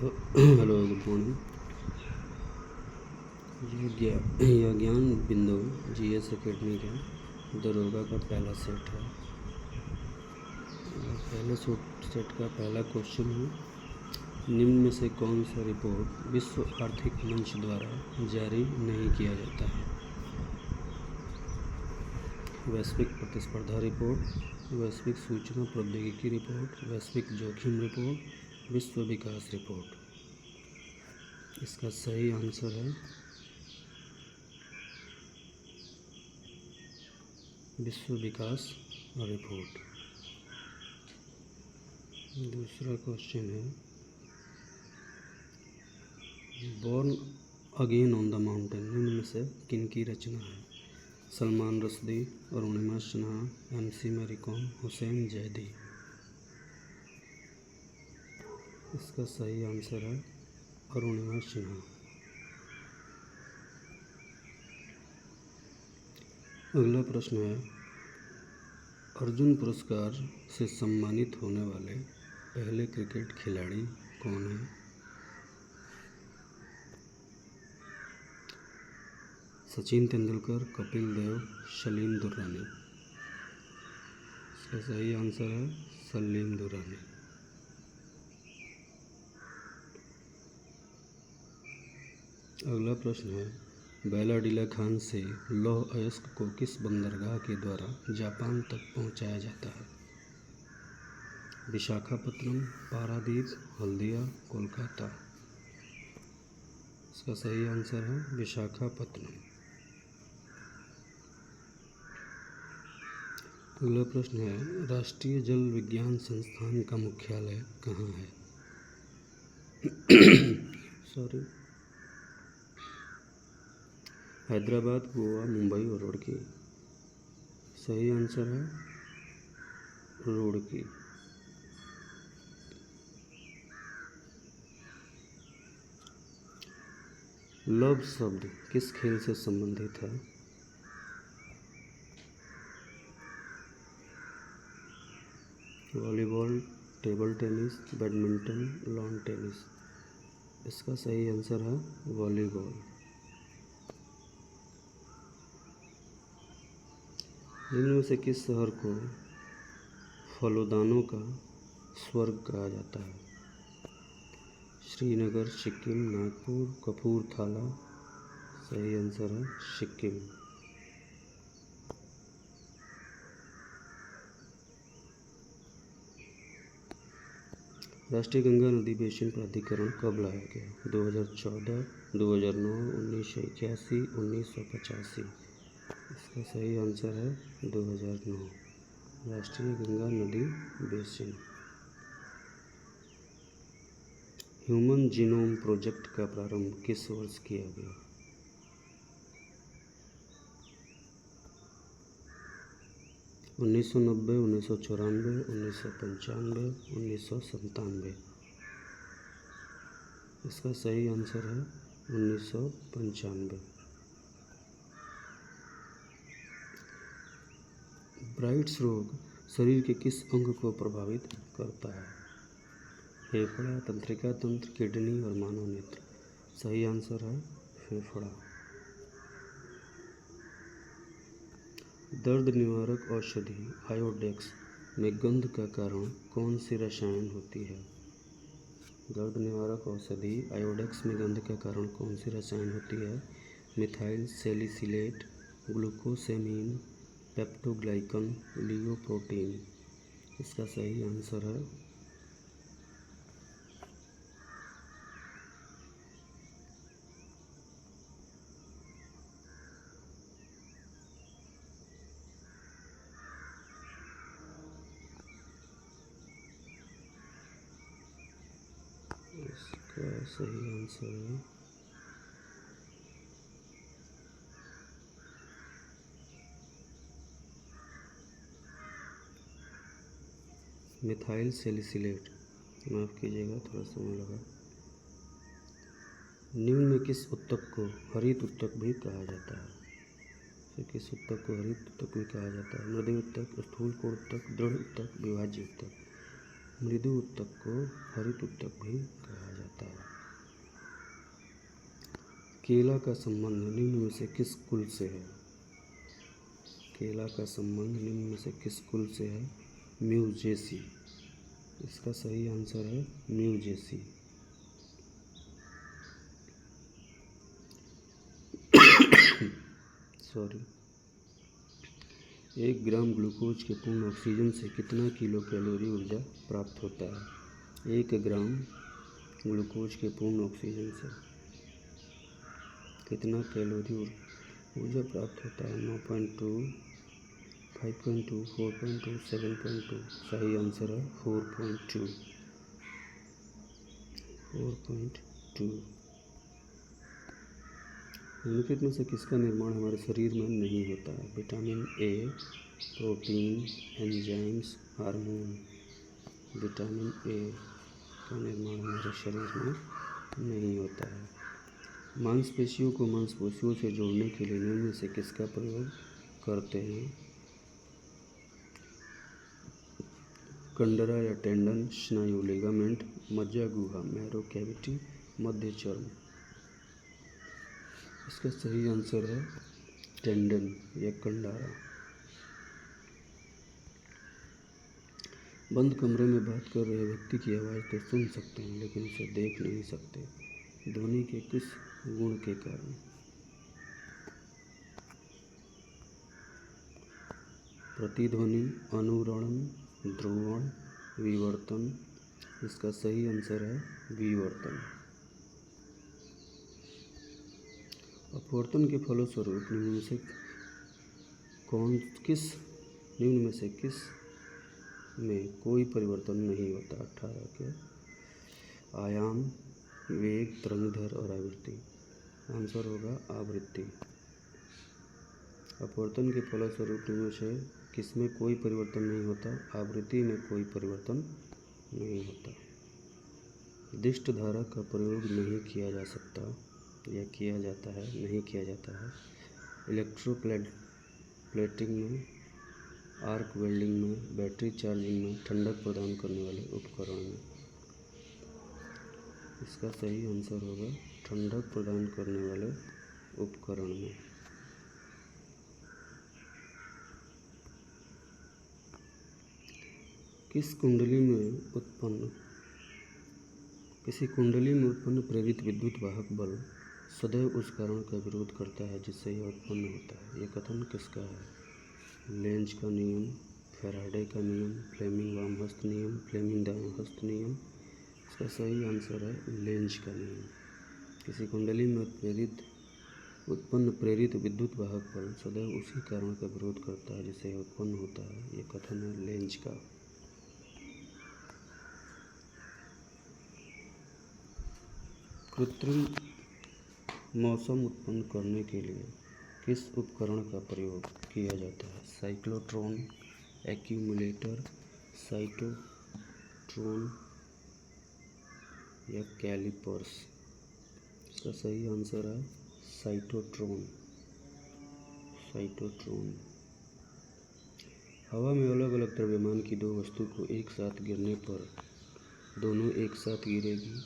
Hello good morning. यह ज्ञान बिंदु जीएस एकेडमी का दरोगा का पहला सेट है। पहले सेट का पहला क्वेश्चन है, निम्न में से कौन सा रिपोर्ट विश्व आर्थिक मंच द्वारा जारी नहीं किया जाता है? वैश्विक प्रतिस्पर्धा रिपोर्ट, वैश्विक सूचना प्रौद्योगिकी रिपोर्ट, वैश्विक जोखिम रिपोर्ट, विश्व विकास रिपोर्ट। इसका सही आंसर है विश्व विकास रिपोर्ट। दूसरा क्वेश्चन है, born again on the mountain निम्न में से किन की रचना है? सलमान रुश्दी, अरुणिमा सिन्हा, MC मैरी कॉम, हुसैन जैदी। इसका सही आंसर है अरुणिमा सिन्हा। अगला प्रश्न है, अर्जुन पुरस्कार से सम्मानित होने वाले पहले क्रिकेट खिलाड़ी कौन हैं? सचिन तेंदुलकर, कपिल देव, सलीम दुर्रानी। इसका सही आंसर है सलीम दुर्रानी। अगला प्रश्न है, बैलाडीला खान से लौह अयस्क को किस बंदरगाह के द्वारा जापान तक पहुंचाया जाता है? विशाखापत्तनम, पारादीप, हल्दिया, कोलकाता। इसका सही आंसर है विशाखापत्तनम। अगला प्रश्न है, राष्ट्रीय जल विज्ञान संस्थान का मुख्यालय कहाँ है? हैदराबाद, गोवा, मुंबई और रुड़की। सही आंसर है रुड़की। लव शब्द किस खेल से संबंधित है? Volleyball, table tennis, badminton, lawn tennis. इसका सही आंसर है वॉलीबॉल। इनमें से किस शहर को फलोदानों का स्वर्ग कहा जाता है? श्रीनगर, सिक्किम, नागपुर, कपूरथला। सही आंसर है सिक्किम। राष्ट्रीय गंगा नदी बेसिन प्राधिकरण कब लाया गया? 2014, 2009, 1981, 1985। इसका सही आंसर है 2009। राष्ट्रीय गंगा नदी बेसिन। ह्यूमन जीनोम प्रोजेक्ट का प्रारंभ किस वर्ष किया गया? 1990, 1994, 1995, 1997। इसका सही आंसर है 1995। ब्राइट्स रोग शरीर के किस अंग को प्रभावित करता है? फेफड़ा, तंत्रिका तंत्र, किडनी और मानव नेत्र। सही आंसर है फेफड़ा। दर्द निवारक औषधि आयोडेक्स में गंध का कारण कौन सी रसायन होती है? दर्द निवारक औषधि आयोडेक्स में गंध का कारण कौन सी रसायन होती है? Methyl salicylate, glucosamine, peptidoglycan, lipoprotein. इसका सही आंसर है सही आंसर है मिथाइल सैलिसिलेट। माफ़ कीजिएगा, थोड़ा समय लगा। निम्न में किस ऊतक को हरित ऊतक भी कहा जाता है? तो किस ऊतक को हरित ऊतक भी कहा जाता है? मृदु ऊतक, स्थूल कोण ऊतक, दृढ़ ऊतक, विभाज्य ऊतक। मृदु ऊतक को हरित ऊतक भी कहा जाता है। होता है। केला का संबंध निम्न में से किस कुल से है? केला का संबंध निम्न में से किस कुल से है? म्यूजेसी। इसका सही आंसर है म्यूजेसी। सॉरी। 1 ग्राम ग्लूकोज के पूर्ण ऑक्सीजन से कितना किलो कैलोरी ऊर्जा प्राप्त होता है? 1 ग्राम ग्लूकोज के पूर्ण ऑक्सीजन से कितना कैलोरी ऊर्जा प्राप्त होता है? 9.2, 5.2, 4.2, 7.2। सही आंसर है 4.2। 4.2। निम्नलिखित में से किसका निर्माण हमारे शरीर में नहीं होता है? Vitamin A, protein, enzymes, hormone. Vitamin A का निर्माण हमारे शरीर में नहीं होता है। मांसपेशियों को मांसपेशियों से जोड़ने के लिए निम्न में से किसका प्रयोग करते हैं? कंडरा या टेंडन, स्नायु, लिगामेंट, मज्जा गुहा, मैरो कैविटी, मध्य चर्म। इसका सही आंसर है टेंडन या कंडारा। बंद कमरे में बात कर रहे व्यक्ति की आवाज़ तो सुन सकते हैं लेकिन उसे देख नहीं सकते। ध्वनि के किस गुण के कारण? प्रतिध्वनि, अनुरणन, ध्रुवण, विवर्तन। इसका सही आंसर है विवर्तन। अपवर्तन के फलस्वरूप निम्न में से किस में कोई परिवर्तन नहीं होता? 18 के आयाम, वेग, तरंगदैर्घ्य और आवृत्ति। आंसर होगा आवृत्ति। अपवर्तन के फलस्वरूप निम्न में से किसमें कोई परिवर्तन नहीं होता? आवृत्ति में कोई परिवर्तन नहीं होता। दिष्ट धारा का प्रयोग नहीं किया जा सकता या किया जाता है, नहीं किया जाता है इलेक्ट्रोप्लेटिंग में, आर्क वेल्डिंग में, बैटरी चार्जिंग में, ठंडक प्रदान करने वाले उपकरण में। इसका सही आंसर होगा ठंडक प्रदान करने वाले उपकरण में। किसी कुंडली में उत्पन्न प्रेरित विद्युत वाहक बल सदैव उस कारण का विरोध करता है जिससे यह उत्पन्न होता है। यह कथन किसका है? लेंज का नियम, फैराडे का नियम, फ्लेमिंग वामहस्त नियम, फ्लेमिंग दायां-हस्त नियम। इसका सही आंसर है लेंज का नियम। किसी कुंडली में उत्पन्न प्रेरित विद्युत वाहक बल सदैव उसी कारण का विरोध करता है जिससे यह उत्पन्न होता है। यह कथन है लेंज का। कृत्रिम मौसम उत्पन्न करने के लिए किस उपकरण का प्रयोग किया जाता है? साइक्लोट्रॉन, एक्यूमुलेटर, साइटोट्रॉन या कैलिपर्स। इसका सही आंसर है साइटोट्रॉन। साइटोट्रॉन। हवा में अलग अलग द्रव्यमान की दो वस्तु को एक साथ गिरने पर दोनों एक साथ गिरेगी।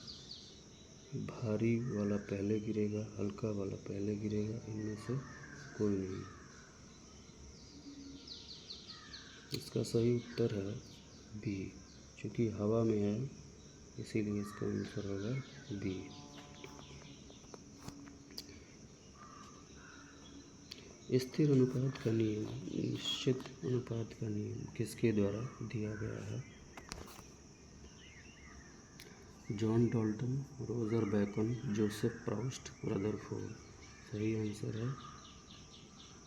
भारी वाला पहले गिरेगा, हल्का वाला पहले गिरेगा, इनमें से कोई नहीं। इसका सही उत्तर है बी। चूँकि हवा में है इसीलिए इसका आंसर होगा बी। स्थिर अनुपात का नियम, निश्चित अनुपात का नियम किसके द्वारा दिया गया है? John Dalton, Roger Bacon, Joseph Proust, Rutherford. सही आंसर है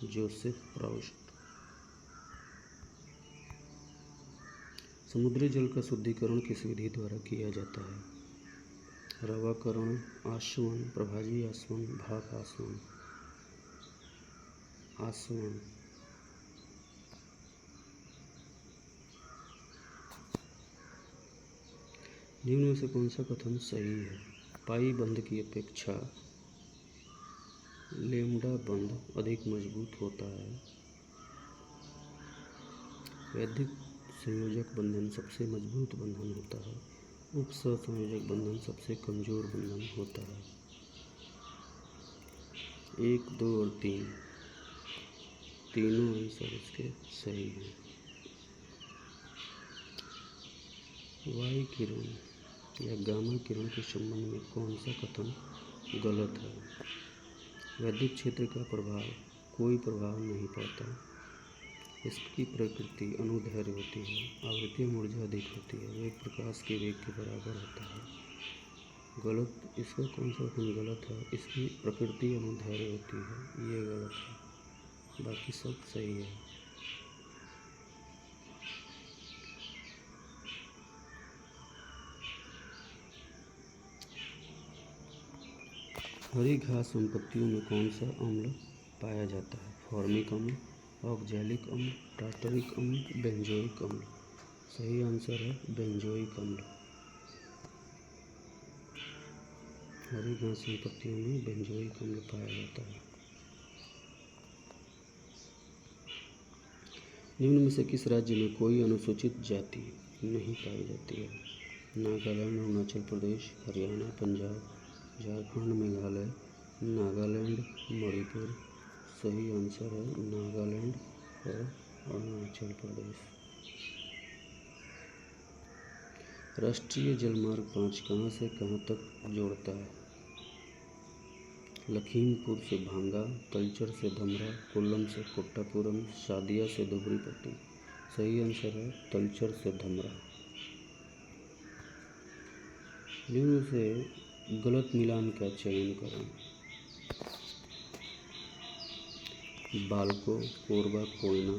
जोसेफ प्राउस्ट। समुद्री जल का शुद्धिकरण किस विधि द्वारा किया जाता है? रवाकरण, आसवन, प्रभाजी आसवन, भाप आसवन। आसवन। निम्न में से कौन सा कथन सही है? पाई बंध की अपेक्षा लेम्डा बंध अधिक मजबूत होता है। वैद्युत संयोजक बंधन सबसे मजबूत बंधन होता है। उपसहसंयोजक बंधन सबसे कमजोर बंधन होता है। 1, 2 और 3 तीनों आंसर इसके सही हैं। वाई किरण या गामा किरण के संबंध में कौन सा कथन गलत है? वैद्युत क्षेत्र का प्रभाव कोई प्रभाव नहीं पड़ता, इसकी प्रकृति अनुदैर्घ्य होती है, आवृत्तियों में ऊर्जा अधिक होती है, वेग प्रकाश के वेग के बराबर होता है। गलत, इसका कौन सा कथन गलत है? इसकी प्रकृति अनुदैर्घ्य होती है, ये गलत है, बाकी सब सही है। हरी घास संपत्तियों में कौन सा अम्ल पाया जाता है? फॉर्मिक अम्ल, ऑक्जेलिक अम्ल, टार्टरिक अम्ल, बेंजोइक अम्ल। सही आंसर है बेंजोइक अम्ल। हरी घास संपत्तियों में बेंजोइक अम्ल पाया जाता है। निम्न में से किस राज्य में कोई अनुसूचित जाति नहीं पाई जाती है? नागालैंड, अरुणाचल प्रदेश, हरियाणा, पंजाब, झारखंड, मेघालय, नागालैंड, मणिपुर। सही आंसर है नागालैंड और अरुणाचल प्रदेश। राष्ट्रीय जलमार्ग 5 कहाँ से कहाँ तक जोड़ता है? लखीमपुर से भांगा, तलचर से धमरा, कोल्लम से कोट्टापुरम, सादिया से धुबरीपट्टी। सही आंसर है तलचर से धमरा। निम्न से गलत मिलान का चयन करें। बालको, Korba, Koyna,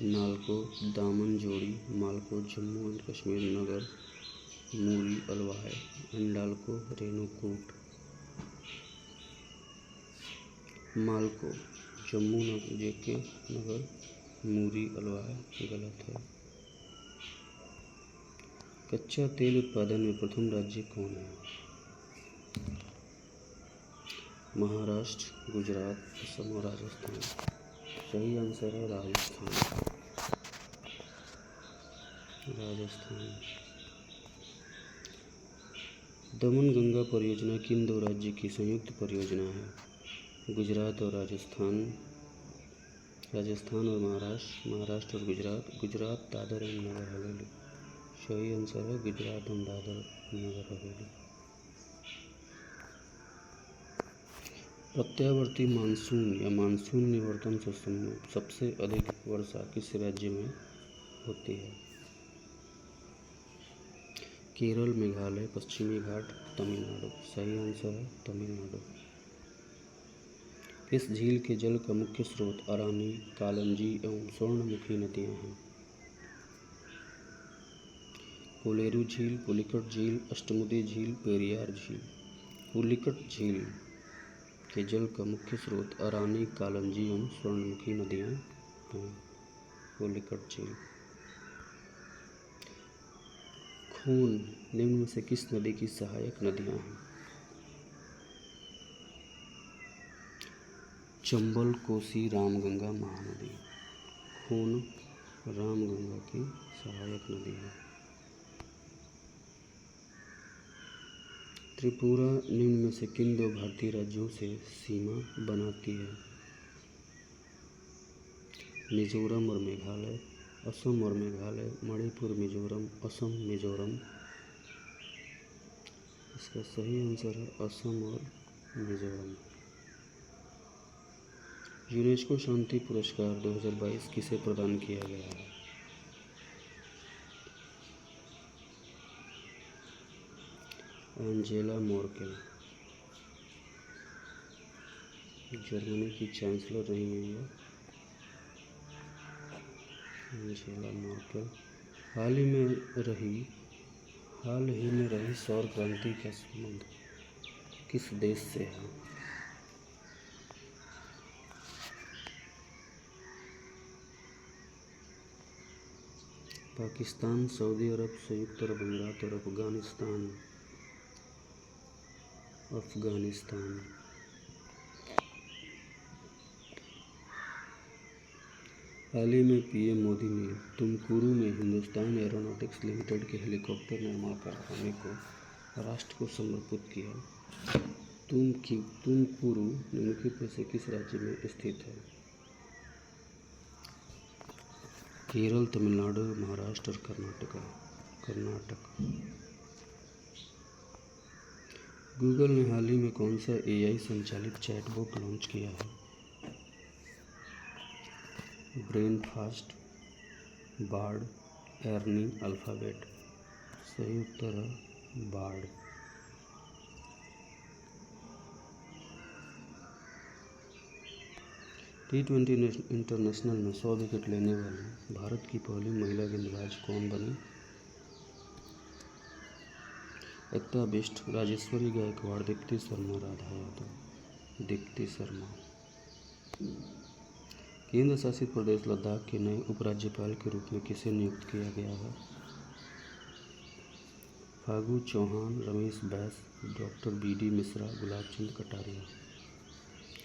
Nalco, Damanjodi, Malco, Jammu and Kashmir Nagar, Muri, Alwaye, Indalco, Renukoot. Malco, Jammu JK Nagar, Muri, Alwaye. गलत है। कच्चा तेल उत्पादन में प्रथम राज्य कौन है? महाराष्ट्र, गुजरात, असम और राजस्थान। सही आंसर है राजस्थान। दमन गंगा परियोजना किन दो राज्य की संयुक्त परियोजना है? गुजरात और राजस्थान, राजस्थान और महाराष्ट्र, महाराष्ट्र और गुजरात, गुजरात, दादर एंड नगर हवेली। सही आंसर है गुजरात एंड दादर नगर हवेली। प्रत्यावर्ती मानसून या मानसून निवर्तन से सबसे अधिक वर्षा किस राज्य में होती है? केरल, मेघालय, पश्चिमी घाट, तमिलनाडु। सही आंसर है तमिलनाडु। इस झील के जल का मुख्य स्रोत अरानी, कालंजी एवं स्वर्णमुखी नदियां हैं। कोलेरू झील, पुलिकट झील, अष्टमुदी झील, पेरियार झील। पुलिकट झील के जल का मुख्य स्रोत अरानी, कालंजी एवं स्वर्णमुखी नदियां हैं। पुलिकट झील। खून निम्न में से किस नदी की सहायक नदियां हैं? चंबल, कोसी, रामगंगा, महानदी। खून रामगंगा की सहायक नदी है। त्रिपुरा निम्न में से किन दो भारतीय राज्यों से सीमा बनाती है? मिजोरम और मेघालय, असम और मेघालय, मणिपुर, मिजोरम, असम, मिजोरम। इसका सही आंसर है असम और मिजोरम। यूनेस्को शांति पुरस्कार 2022 किसे प्रदान किया गया है? एंजेला मर्केल, जर्मनी की चांसलर रही हैं ये, एंजेला मर्केल। हाल ही में रही सौर क्रांति का संबंध किस देश से है? पाकिस्तान, सऊदी अरब, संयुक्त अरब अमीरात और अफगानिस्तान। हाल ही में पीएम मोदी ने तुमकुरू में हिंदुस्तान एरोनॉटिक्स लिमिटेड के हेलीकॉप्टर निर्माण कारखाने को राष्ट्र को समर्पित किया। तुमकुरू निम्नलिखित में से किस राज्य में स्थित है? केरल, तमिलनाडु, महाराष्ट्र और कर्नाटक। गूगल ने हाल ही में कौन सा एआई संचालित चैटबॉट लॉन्च किया है? ब्रेनफास्ट, बार्ड, एर्नी, अल्फाबेट। सही उत्तर है बार्ड। T20 इंटरनेशनल में 100 विकेट लेने वाली भारत की पहली महिला गेंदबाज कौन बनी? एकता बिष्ट, राजेश्वरी गायकवाड़, दीप्ति शर्मा, राधा यादव। दीप्ति शर्मा। केंद्र शासित प्रदेश लद्दाख के नए उपराज्यपाल के रूप में किसे नियुक्त किया गया है? Phagu Chauhan, Ramesh Bais, doctor BD Mishra, Gulabchand Kataria.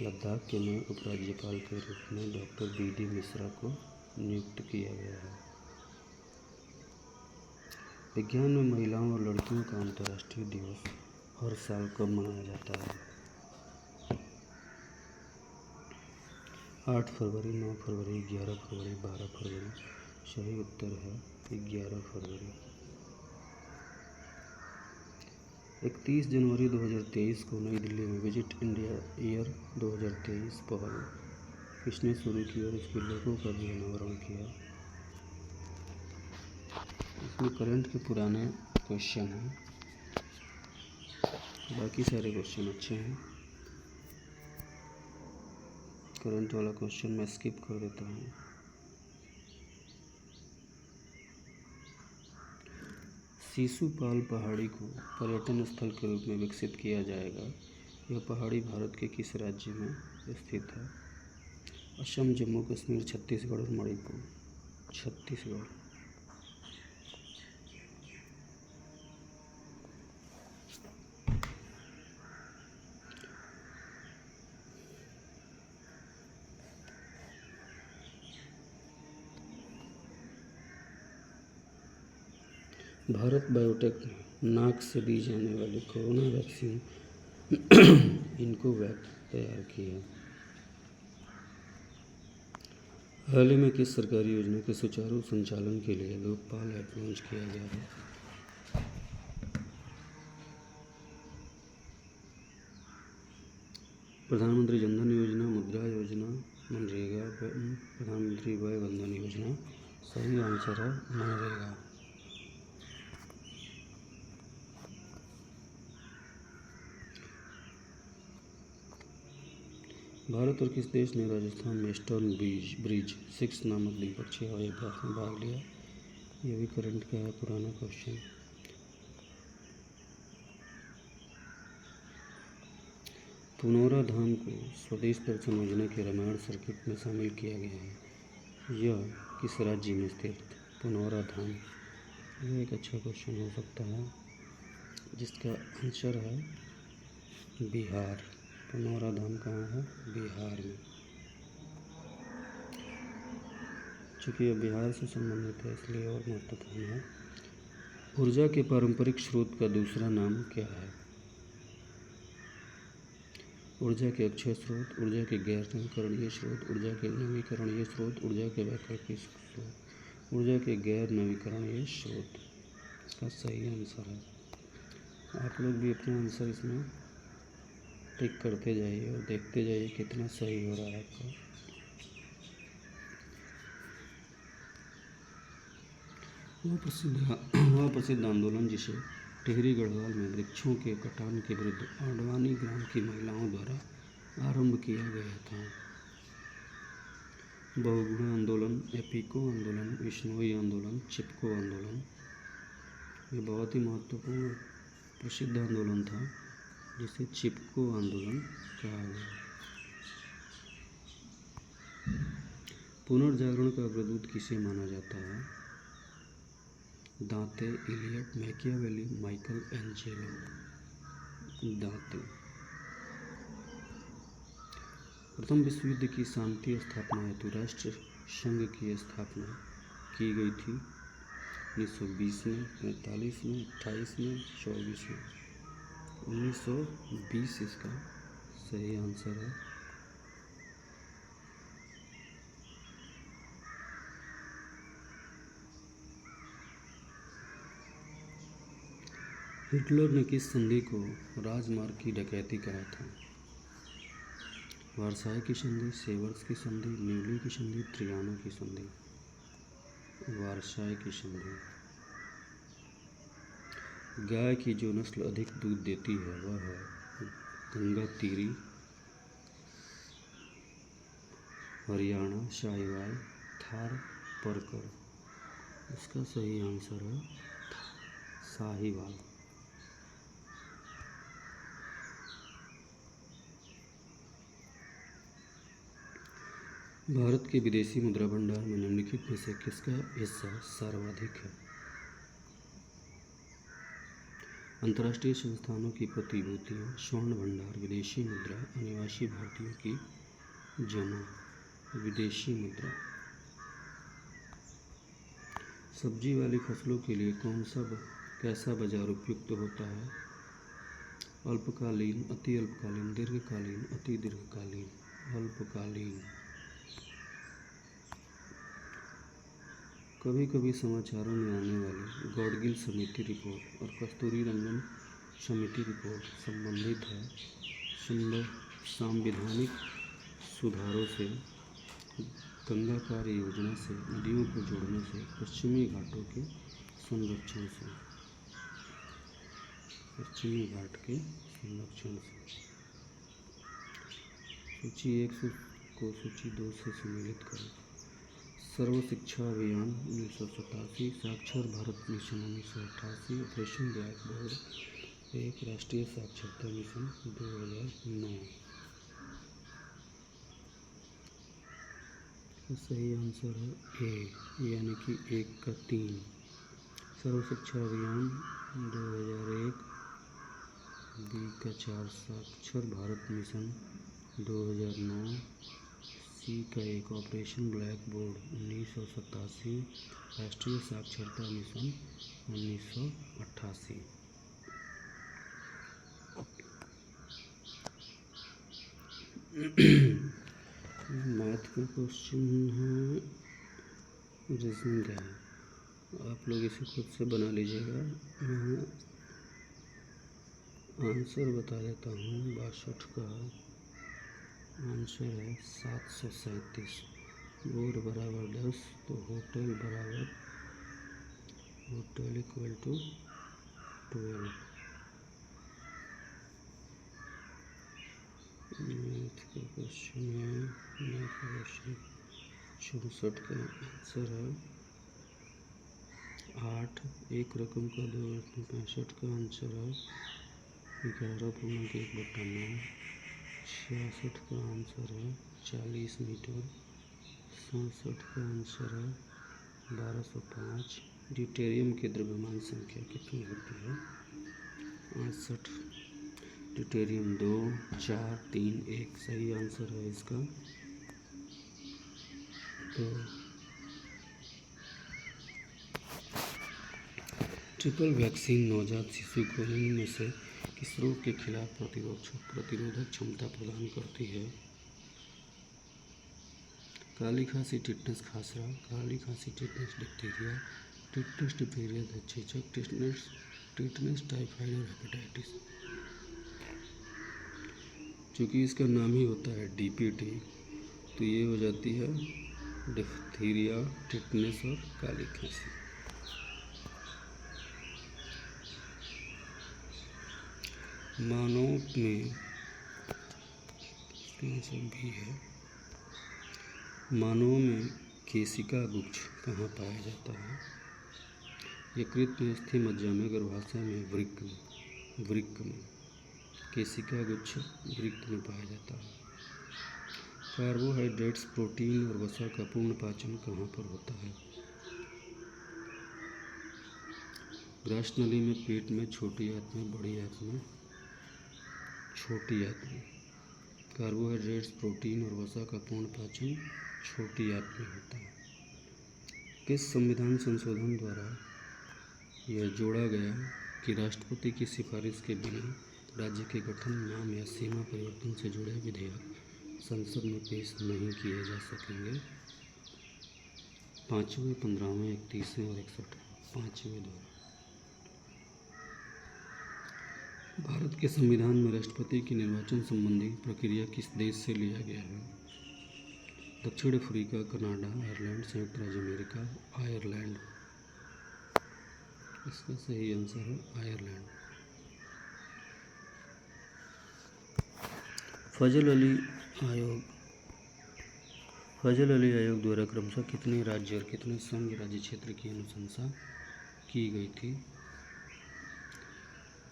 लद्दाख के नए उपराज्यपाल के रूप में डॉक्टर BD मिश्रा को नियुक्त किया गया है। विज्ञान में महिलाओं और लड़कियों का अंतर्राष्ट्रीय दिवस हर साल कब मनाया जाता है? 8 फरवरी, 9 फरवरी, 11 फरवरी, 12 फरवरी। सही उत्तर है 11 फरवरी। 31 जनवरी 2023 को नई दिल्ली में विजिट इंडिया ईयर 2023 पहल किसने शुरू की और इसके लोगों का भी अनावरण किया? इसमें करंट के पुराने क्वेश्चन हैं, बाकी सारे क्वेश्चन अच्छे हैं। करंट वाला क्वेश्चन मैं स्किप कर देता हूँ। शिशुपाल पहाड़ी को पर्यटन स्थल के रूप में विकसित किया जाएगा। यह पहाड़ी भारत के किस राज्य में स्थित है? असम, जम्मू कश्मीर, छत्तीसगढ़ और मणिपुर। छत्तीसगढ़। भारत बायोटेक ने नाक से दी जाने वाली कोरोना वैक्सीन इनकोवैक्स तैयार की है। हाल ही में किस सरकारी योजना के सुचारू संचालन के लिए लोकपाल ऐप लॉन्च किया गया है? प्रधानमंत्री जनधन योजना, मुद्रा योजना, मनरेगा, प्रधानमंत्री वय वंदन योजना। सही आंसर है मनरेगा। भारत और किस देश ने राजस्थान में ईस्टर्न ब्रिज 6 नामक द्विपक्षीय हवाई अभ्यास में भाग लिया? ये भी करंट का है पुराना क्वेश्चन। पुनौरा धाम को स्वदेश दर्शन योजना के रामायण सर्किट में शामिल किया गया है। यह किस राज्य में स्थित पुनौरा धाम? यह एक अच्छा क्वेश्चन हो सकता है, जिसका आंसर है बिहार। पुनौरा धाम कहाँ है? बिहार में। चूँकि यह बिहार से संबंधित है इसलिए और महत्वपूर्ण है। ऊर्जा के पारंपरिक स्रोत का दूसरा नाम क्या है? ऊर्जा के अक्षय स्रोत, ऊर्जा के गैर नवीकरणीय स्रोत, ऊर्जा के नवीकरणीय स्रोत, ऊर्जा के वैकल्पिक स्रोत। ऊर्जा के गैर नवीकरणीय स्रोत इसका सही आंसर है। आप लोग भी अपना आंसर इसमें टिक करते जाइए और देखते जाइए कितना सही हो रहा है आपका। वह प्रसिद्ध आंदोलन जिसे टिहरी गढ़वाल में वृक्षों के कटान के विरुद्ध आडवाणी ग्राम की महिलाओं द्वारा आरंभ किया गया था। बहुगुणा आंदोलन, एपिको आंदोलन, विश्नोई आंदोलन, चिपको आंदोलन। ये बहुत ही महत्वपूर्ण प्रसिद्ध आंदोलन था जिसे चिपको आंदोलन कहा गया। पुनर्जागरण का अग्रदूत किसे माना जाता है? दांते, इलियट, मैकियावेली, माइकल एंजेलो। दांते। प्रथम विश्व युद्ध की शांति स्थापना हेतु राष्ट्र संघ की स्थापना की गई थी 1920 में, 45 में, 28 में, 24 में। 1920 इसका सही आंसर है। हिटलर ने किस संधि को राजमार्ग की डकैती कहा था? वर्साई की संधि, सेवर्स की संधि, न्यूली की संधि, त्रियानो की संधि। वर्साई की संधि। गाय की जो नस्ल अधिक दूध देती है वह है गंगा तीरी, हरियाणा शाहीवाल, थार, परकर। इसका सही आंसर है शाहीवाल। भारत के विदेशी मुद्रा भंडार में निम्नलिखित में से किसका हिस्सा सर्वाधिक है? अंतर्राष्ट्रीय संस्थानों की प्रतिभूतियां, स्वर्ण भंडार, विदेशी मुद्रा, अनिवासी भारतीयों की जमा। विदेशी मुद्रा। सब्जी वाली फसलों के लिए कैसा बाजार उपयुक्त होता है? अल्पकालीन, अति अल्पकालीन, दीर्घकालीन, अति दीर्घकालीन। अल्पकालीन। कभी कभी समाचारों में आने वाली गौडगिल समिति रिपोर्ट और कस्तूरी रंगन समिति रिपोर्ट संबंधित है संवैधानिक सुधारों से, गंगा कार्य योजना से, नदियों को जोड़ने से, पश्चिमी घाटों के संरक्षण से। पश्चिमी घाट के संरक्षण से। सूची 1 को सूची 2 से सम्मिलित करें। सर्व शिक्षा अभियान 1987, साक्षर Bharat mission 1988, operation black board 1, राष्ट्रीय साक्षरता मिशन 2009। सही आंसर है ए, यानी कि 1 का 3। सर्व शिक्षा अभियान 2001, बी का 4, साक्षर भारत मिशन 2009, सी का 1, ऑपरेशन ब्लैक बोर्ड 1987, राष्ट्रीय साक्षरता मिशन 1988। मैथ का क्वेश्चन है, रीजनिंग का है, आप लोग इसे खुद से बना लीजिएगा। मैं आंसर बता देता हूँ। 62 का आंसर है 737। बोर्ड बराबर 10, तो होटल इक्वल टू 12। मैथ का क्वेश्चन है, 64 का आंसर है 8। एक रकम का 2 65 का आंसर है 11.1/9। 66 का आंसर है 40 मीटर। 67 का आंसर है 1205। ड्यूटेरियम की द्रव्यमान संख्या कितनी होती है? 68। ड्यूटेरियम 2, 4, 3, 1। सही आंसर है इसका 2। ट्रिपल वैक्सीन नवजात शिशु को निम्न में से किस रोग के खिलाफ प्रतिरोधक क्षमता प्रदान करती है? काली खांसी, टिटनेस खासरा, काली खांसी, टिटनेस डिप्थीरिया, टिटनेस डिप्थीरिया दक्षिचक, टिटनेस टाइफाइड और हेपेटाइटिस। चूँकि इसका नाम ही होता है डीपीटी, तो ये हो जाती है डिप्थीरिया, टिटनेस और काली खांसी। मानव में भी है। मानवों में केशिका गुच्छ कहाँ पाया जाता है? यकृत में, अस्थि मज्जा में, गर्भाशय में, वृक्क में। केशिका गुच्छ वृक्क में पाया जाता है। कार्बोहाइड्रेट्स, प्रोटीन और वसा का पूर्ण पाचन कहाँ पर होता है? ग्रास नली में, पेट में, छोटी आंत में, बड़ी आंत में। छोटी आंत में। कार्बोहाइड्रेट्स, प्रोटीन और वसा का पूर्ण पाचन छोटी आंत में होता है। किस संविधान संशोधन द्वारा यह जोड़ा गया कि राष्ट्रपति की सिफारिश के बिना राज्य के गठन, नाम या सीमा परिवर्तन से जुड़े विधेयक संसद में पेश नहीं किए जा सकेंगे? 5वें, 15वें, 31वें और 61वें। 5वें द्वारा भारत के संविधान में राष्ट्रपति के निर्वाचन संबंधी प्रक्रिया किस देश से लिया गया है? दक्षिण अफ्रीका, कनाडा, आयरलैंड, संयुक्त राज्य अमेरिका, आयरलैंड। इसका सही आंसर है आयरलैंड। फजल अली आयोग द्वारा क्रमशः कितने राज्य और कितने संघ राज्य क्षेत्र की अनुशंसा की गई थी?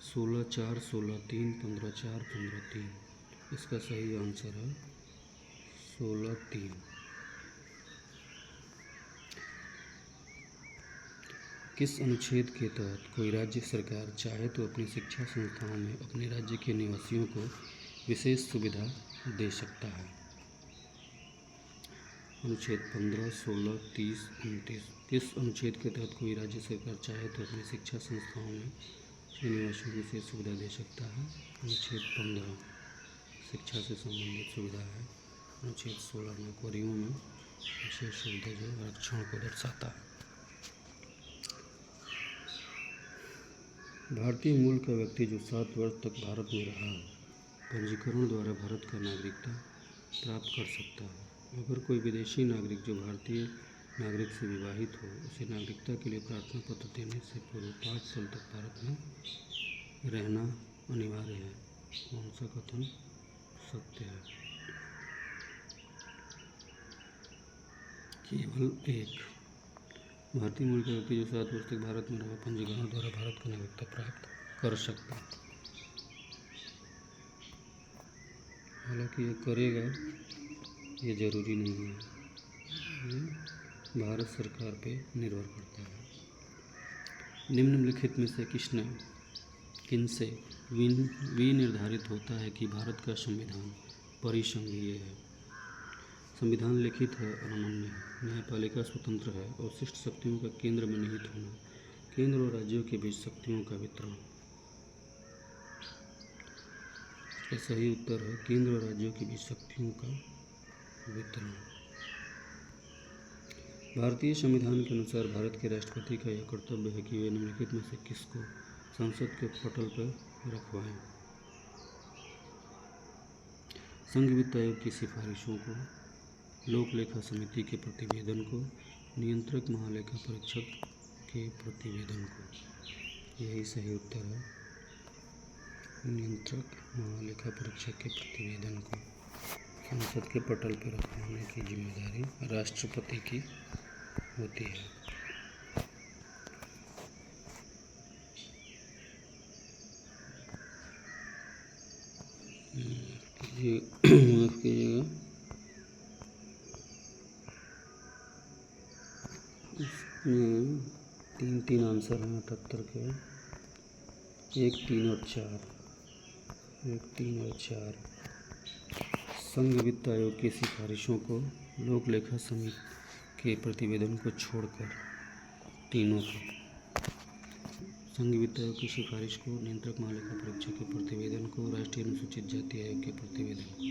16/4, 16/3, 15/4, 15/3। इसका सही आंसर है 16/3। किस अनुच्छेद के तहत कोई राज्य सरकार चाहे तो अपनी शिक्षा संस्थाओं में अपने राज्य के निवासियों को विशेष सुविधा दे सकता है? अनुच्छेद 15, 16, 30, 29। किस अनुच्छेद के तहत कोई राज्य सरकार चाहे तो अपनी शिक्षा संस्थाओं में निवासियों को विशेष सुविधा दे सकता है? अनुच्छेद 15 शिक्षा से संबंधित सुविधा है। अनुच्छेद 16 नौकरियों में विशेष सुविधा जो आरक्षण को दर्शाता है। भारतीय मूल का व्यक्ति जो 7 वर्ष तक भारत में रहा पंजीकरण द्वारा भारत का नागरिकता प्राप्त कर सकता है। अगर कोई विदेशी नागरिक जो भारतीय नागरिक से विवाहित हो उसे नागरिकता के लिए प्रार्थना पत्र देने से पूर्व 5 साल तक भारत में रहना अनिवार्य है। कौन सा कथन सत्य है? केवल एक। भारतीय मूल का व्यक्ति जो 7 वर्ष तक भारत में रहा पंजीकरण द्वारा भारत का नागरिकता प्राप्त कर सकता है। हालांकि ये करेगा ये ज़रूरी नहीं है, ये भारत सरकार पे निर्भर करता है। निम्नलिखित में से किनसे विनिर्धारित होता है कि भारत का संविधान परिसंघीय है? संविधान लिखित है और अनन्य है, न्यायपालिका स्वतंत्र है और शिष्ट शक्तियों का केंद्र में निहित होना, केंद्र और राज्यों के बीच शक्तियों का वितरण। इसका सही उत्तर है केंद्र और राज्यों के बीच शक्तियों का वितरण। भारतीय संविधान के अनुसार भारत के राष्ट्रपति का यह कर्तव्य है कि वे निम्नलिखित में से किसको संसद के पटल पर रखवाएं? संघ वित्त आयोग की सिफारिशों को, लोक लेखा समिति के प्रतिवेदन को, नियंत्रक महालेखा परीक्षक के प्रतिवेदन को। यही सही उत्तर है, नियंत्रक महालेखा परीक्षक के प्रतिवेदन को संसद के पटल पर रखवाने की जिम्मेदारी राष्ट्रपति की होती है। माफ कीजिएगा, इसमें 3 आंसर हैं 78 के, 1, 3 और 4। 1, 3 और 4। संघ वित्त आयोग की सिफारिशों को, लोक लेखा समिति के प्रतिवेदन को छोड़कर तीनों को, संघ वित्त आयोग की सिफारिश को, नियंत्रक महालेखा परीक्षक के प्रतिवेदन को, राष्ट्रीय अनुसूचित जाति आयोग के प्रतिवेदन को।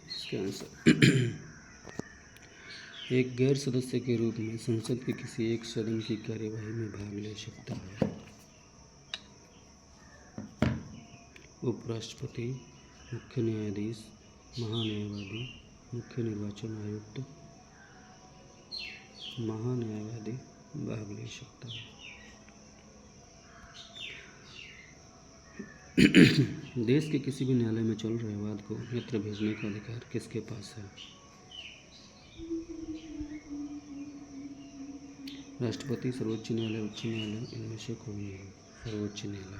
इसका आंसर एक गैर सदस्य के रूप में संसद के किसी एक सदन की कार्यवाही में भाग ले सकता है? उपराष्ट्रपति, मुख्य न्यायाधीश, महान्यायवादी, मुख्य निर्वाचन आयुक्त। महान्यायवादी भाग ले सकता है। देश के किसी भी न्यायालय में चल रहे वाद को अन्यत्र भेजने का अधिकार किसके पास है? राष्ट्रपति, सर्वोच्च न्यायालय, उच्च न्यायालय, इनमें से कोई नहीं। सर्वोच्च न्यायालय।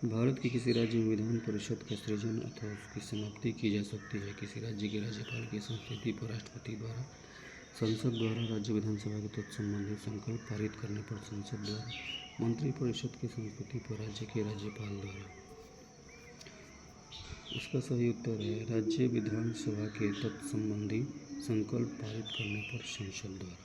भारत के किसी राज्य में विधान परिषद का सृजन अथवा उसकी समाप्ति की जा सकती है किसी राज्य के राज्यपाल की संस्तुति पर राष्ट्रपति द्वारा संसद द्वारा राज्य विधानसभा के तत्संबंधी संकल्प पारित करने पर संसद द्वारा मंत्रिपरिषद की संस्तुति पर राज्य के राज्यपाल द्वारा। इसका सही उत्तर है राज्य विधानसभा के तत्संबंधी संकल्प पारित करने पर संसद द्वारा।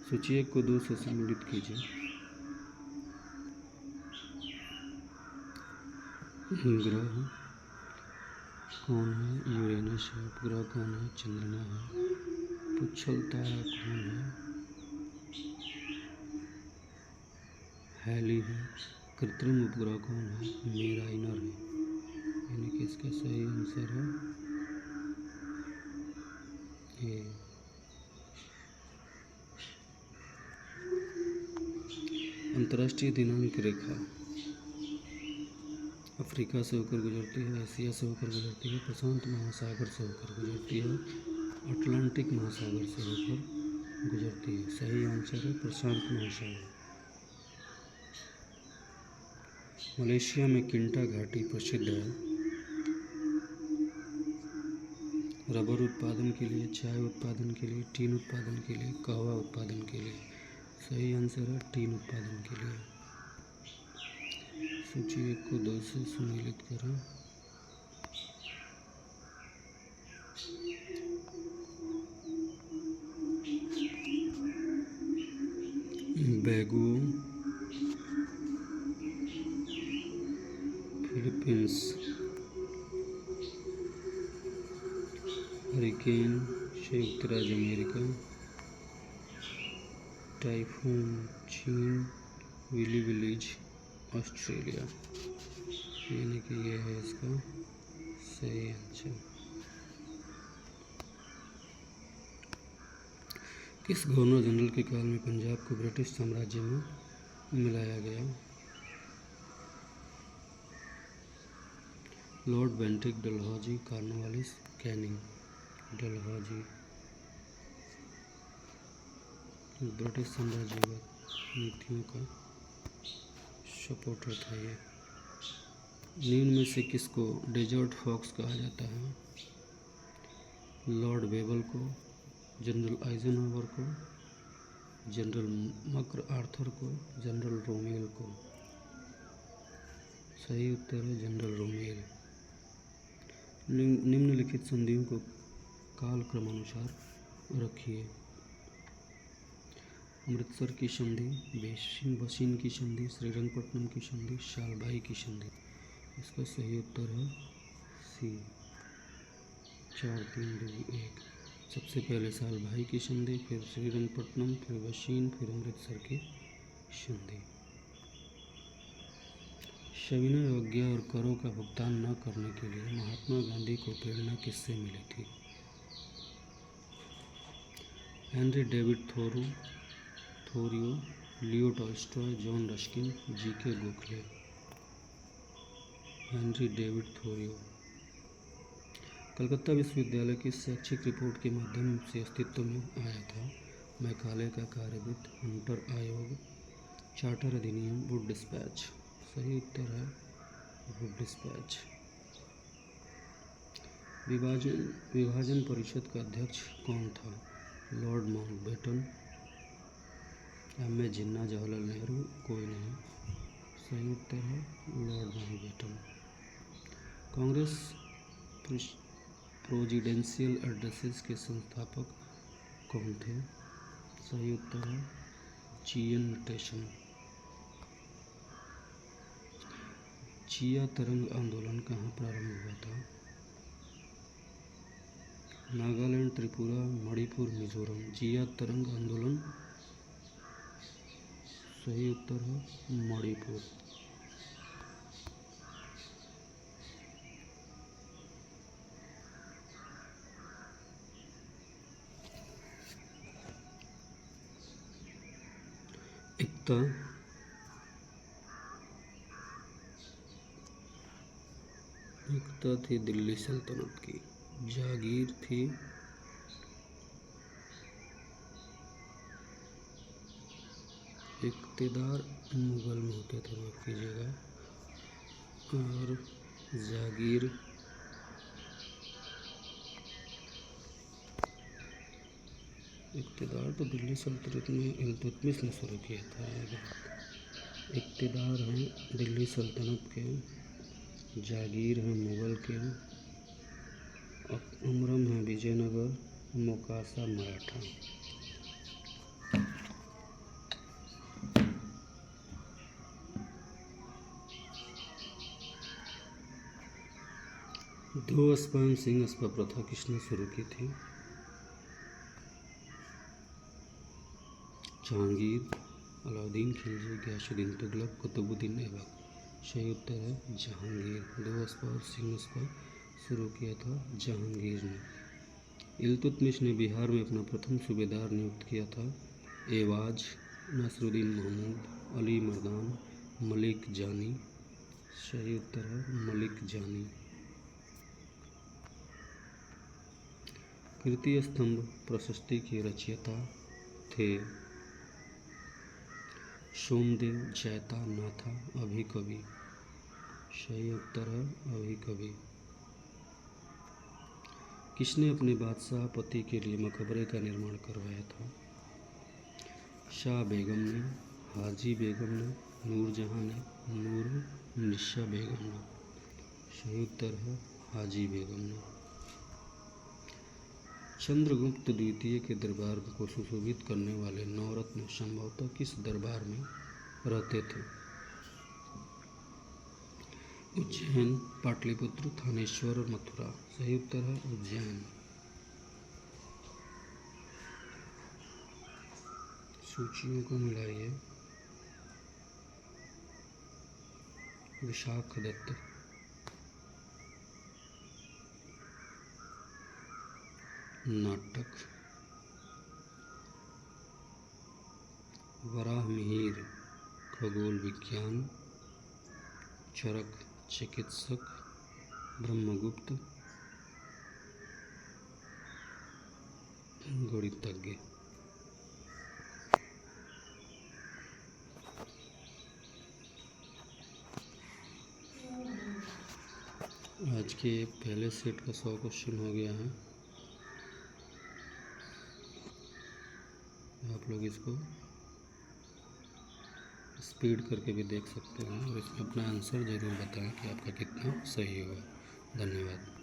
सूची 1 को 2 से सम्मिलित कीजिए। ग्रह कौन है? यूरेनस है। उपग्रह कौन है? चंद्रमा है। पुच्छल तारा कौन है? हैली है। कृत्रिम उपग्रह कौन है? मेराइनर है। यानी कि इसका सही आंसर है ए। अंतर्राष्ट्रीय दिनांक रेखा अफ्रीका से होकर गुजरती है, एशिया से होकर गुजरती है, प्रशांत महासागर से होकर गुजरती है, अटलांटिक महासागर से होकर गुजरती है। सही आंसर है प्रशांत महासागर। मलेशिया में किंटा घाटी प्रसिद्ध है रबर उत्पादन के लिए, चाय उत्पादन के लिए, टीन उत्पादन के लिए, कहवा उत्पादन के लिए। सही आंसर है टीन उत्पादन के लिए। सूची 1 को 2 से सम्मिलित करें। बैगुओ फिलीपींस। हरिकेन संयुक्त राज्य अमेरिका। टाइफून चीन। Willy willies Australia. यानी कि यह है इसका सही आंसर। किस गवर्नर जनरल के काल में पंजाब को ब्रिटिश साम्राज्य में मिलाया गया? Lord Bentinck, Dalhousie, Cornwallis, Canning. Dalhousie British साम्राज्यवाद नीतियों का सपोर्टर था ये। निम्न में से किसको डेजर्ट फॉक्स कहा जाता है? लॉर्ड वेबल को, जनरल आइजनहॉवर को, जनरल मकर आर्थर को, जनरल रोमेल को। सही उत्तर है जनरल रोमेल। निम्नलिखित संधियों को काल क्रमानुसार रखिए। अमृतसर की संधि, बशीन की संधि, श्रीरंगपट्टनम की संधि, सालभाई की संधि। इसका सही उत्तर है सी 4 3 2 1। सबसे पहले सालभाई की संधि, फिर श्रीरंगपट्टनम, फिर बशीन, फिर अमृतसर की संधि। सविनय अवज्ञा और करों का भुगतान न करने के लिए महात्मा गांधी को प्रेरणा किससे मिली थी? Henry David Thoreau, Leo Tolstoy, John Ruskin, GK. Gokhale. Henry David Thoreau. Calcutta विश्वविद्यालय की शैक्षिक रिपोर्ट के माध्यम से अस्तित्व में आया था? मैकाले का कार्यवृत्त, हंटर आयोग, चार्टर अधिनियम, वुड डिस्पैच। सही उत्तर है वुड डिस्पैच। विभाजन परिषद का अध्यक्ष कौन था? Lord Mountbatten, MA. Jinnah, Jawaharlal Nehru, कोई नहीं। सही उत्तर है Lord Mountbatten. Congress presidential addresses के संस्थापक कौन थे? सही उत्तर है जी.एन. नटेशन। जिया तरंग आंदोलन कहाँ प्रारंभ हुआ था? नागालैंड, त्रिपुरा, मणिपुर, मिजोरम। जिया तरंग आंदोलन सही उत्तर है मणिपुर। एकता थी दिल्ली सल्तनत की। जागीर थी इक़्तिदार मुगल में होते थे, माफ़ कीजिएगा। और जागीर, इक़्तिदार तो दिल्ली सल्तनत में इल्तुतमिश ने शुरू किया था। इक़्तिदार हैं दिल्ली सल्तनत के, जागीर हैं मुग़ल के, अमरम हैं विजयनगर, मोकासा मराठा। दो स्पैन सिंह स्पा प्रथा किसने शुरू की थी? जहांगीर, अलाउद्दीन खिलजी, गयासुद्दीन तुगलक, कुतुबुद्दीन ऐबक। सही उत्तर है जहांगीर। दो स्पा और सिंह स्पा शुरू किया था जहांगीर ने। इल्तुतमिश ने बिहार में अपना प्रथम सूबेदार नियुक्त किया था। एवाज, नसरुद्दीन महमूद, अली मर्दान, मलिक जानी। सही उत्तर है मलिक जानी। कीर्ति स्तंभ प्रशस्ति के रचयिता थे सोमदेव, जैता, नाथा, अभिकवि। सही उत्तर है अभिकवि। किसने अपने बादशाह पति के लिए मकबरे का निर्माण करवाया था? शाह बेगम ने, हाजी बेगम ने, नूरजहां ने, नूरुन्निसा बेगम ने। सही उत्तर है हाजी बेगम ने। चंद्रगुप्त द्वितीय के दरबार को सुशोभित करने वाले नवरत्न संभवतः किस दरबार में रहते थे? उज्जैन, पाटलिपुत्र, थानेश्वर और मथुरा। सही उत्तर है उज्जैन। सूचियों को मिलाइए। विशाखदत्त, नाटक, वराहमिहिर, खगोल विज्ञान, चरक, चिकित्सक, ब्रह्मगुप्त, गणितज्ञ। आज के पहले सेट का 100 क्वेश्चन हो गया है। आप लोग इसको स्पीड करके भी देख सकते हैं और इसमें अपना आंसर ज़रूर बताएं कि आपका कितना सही हुआ। धन्यवाद।